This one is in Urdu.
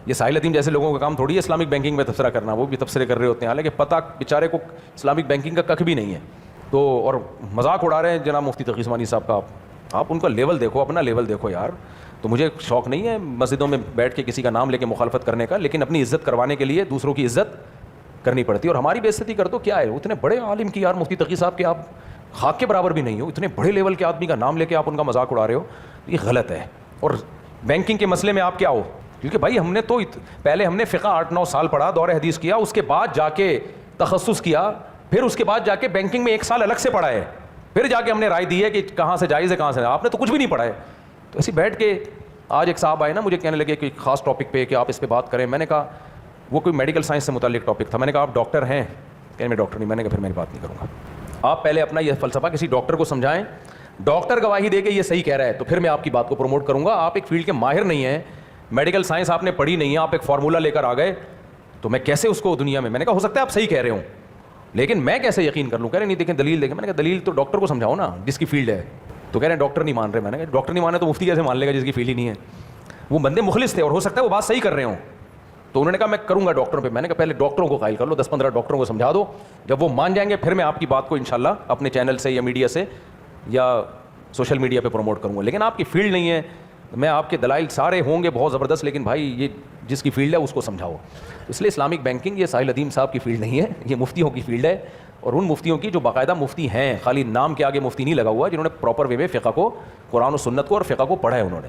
یہ ساحل عدیم جیسے لوگوں کا کام تھوڑی ہے اسلامک بینکنگ میں تبصرہ کرنا, وہ بھی تبصرے کر رہے ہوتے ہیں, حالانکہ پتہ بیچارے کو اسلامک بینکنگ کا ککھ بھی نہیں ہے. تو اور مذاق اڑا رہے ہیں جناب مفتی تقی عثمانی صاحب کا. آپ ان کا لیول دیکھو, اپنا لیول دیکھو یار. تو مجھے شوق نہیں ہے مسجدوں میں بیٹھ کے کسی کا نام لے کے مخالفت کرنے کا, لیکن اپنی عزت کروانے کے لیے دوسروں کی عزت کرنی پڑتی ہے. اور ہماری بے عزتی کر دو کیا ہے, اتنے بڑے عالم کی یار مفتی تقی صاحب کے آپ خاک کے برابر بھی نہیں ہو, اتنے بڑے لیول کے آدمی کا نام لے کے آپ ان کا مذاق اڑا رہے ہو, یہ غلط ہے. اور بینکنگ کے مسئلے میں آپ کیا ہو, کیونکہ بھائی ہم نے تو پہلے ہم نے فقہ 8-9 سال پڑھا, دور حدیث کیا, اس کے بعد جا کے تخصص کیا, پھر اس کے بعد جا کے بینکنگ میں 1 سال الگ سے پڑھا ہے, پھر جا کے ہم نے رائے دی ہے کہ کہاں سے جائز ہے کہاں سے. آپ نے تو کچھ بھی نہیں پڑھا ہے. تو ایسے بیٹھ کے آج ایک صاحب آئے نا, مجھے کہنے لگے کہ خاص ٹاپک پہ کہ آپ اس پہ بات کریں. میں نے کہا وہ کوئی میڈیکل سائنس سے متعلق ٹاپک تھا. میں نے کہا آپ ڈاکٹر ہیں, کہ میں ڈاکٹر نہیں. میں نے کہا پھر میں بات نہیں کروں گا. آپ پہلے اپنا یہ فلسفہ کسی ڈاکٹر کو سمجھائیں, ڈاکٹر گواہی دے کے یہ صحیح کہہ رہا ہے تو پھر میں آپ کی بات کو پروموٹ کروں گا. آپ ایک فیلڈ کے ماہر نہیں ہیں, میڈیکل سائنس آپ نے پڑھی نہیں ہے, آپ ایک فارمولہ لے کر آ گئے, تو میں کیسے اس کو دنیا میں نے کہا ہو سکتا ہے آپ صحیح کہہ رہے ہوں, لیکن میں کیسے یقین کر لوں. کہہ رہے نہیں دیکھیں دلیل دیکھیں. میں نے کہا دلیل تو ڈاکٹر کو سمجھاؤ نا جس کی فیلڈ ہے. تو کہہ رہے ہیں ڈاکٹر نہیں مان رہے. میں نے کہا ڈاکٹر نہیں مانے تو مفتی کیسے مان لے گا جس کی فیلڈ ہی نہیں ہے. وہ بندے مخلص تھے اور ہو سکتا ہے وہ بات صحیح کر رہے ہوں. تو انہوں نے کہا میں کروں گا ڈاکٹروں پہ. میں نے کہا پہلے ڈاکٹروں کو قائل کر لو, 10-15 ڈاکٹروں کو سمجھا دو, جب وہ مان جائیں گے پھر میں آپ کی بات کو انشاءاللہ اپنے چینل سے یا میڈیا سے یا سوشل میڈیا پہ پروموٹ کروں گا. لیکن آپ کی فیلڈ نہیں ہے, میں آپ کے دلائل سارے ہوں گے بہت زبردست, لیکن بھائی یہ جس کی فیلڈ ہے اس کو سمجھاؤ. اس لیے اسلامک بینکنگ یہ ساحل عدیم صاحب کی فیلڈ نہیں ہے, یہ مفتیوں کی فیلڈ ہے, اور ان مفتیوں کی جو باقاعدہ مفتی ہیں, خالی نام کے آگے مفتی نہیں لگا ہوا, جنہوں نے پراپر وے میں فقہ کو, قرآن و سنت کو اور فقہ کو پڑھا ہے انہوں نے.